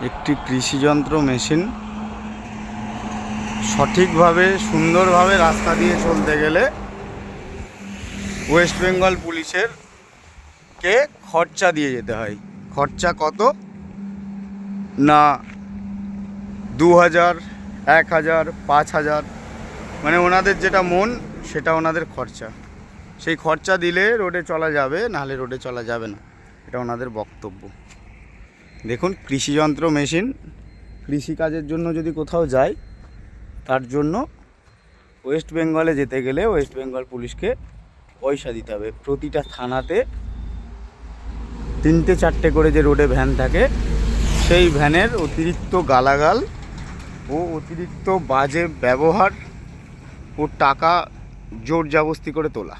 একটি কৃষিযন্ত্র মেশিন সঠিকভাবে সুন্দরভাবে রাস্তা দিয়ে চলতে গেলে ওয়েস্ট বেঙ্গল পুলিশের কে খরচা দিয়ে যেতে হয়। খরচা কত না 2000, 1000, 5000, মানে ওনাদের যেটা মন সেটা ওনাদের খরচা। সেই খরচা দিলে রোডে চলা যাবে, নাহলে রোডে চলা যাবে না, এটা ওনাদের বক্তব্য। দেখুন, কৃষিযন্ত্র মেশিন কৃষিকাজের জন্য যদি কোথাও যায়, তার জন্য ওয়েস্ট বেঙ্গলে যেতে গেলে ওয়েস্ট বেঙ্গল পুলিশকে পয়সা দিতে হবে। প্রতিটা থানাতে 3-4টে করে যে রোডে ভ্যান থাকে, সেই ভ্যানের অতিরিক্ত গালাগাল ও অতিরিক্ত বাজে ব্যবহার ও টাকা জোর জবরদস্তি করে তোলা।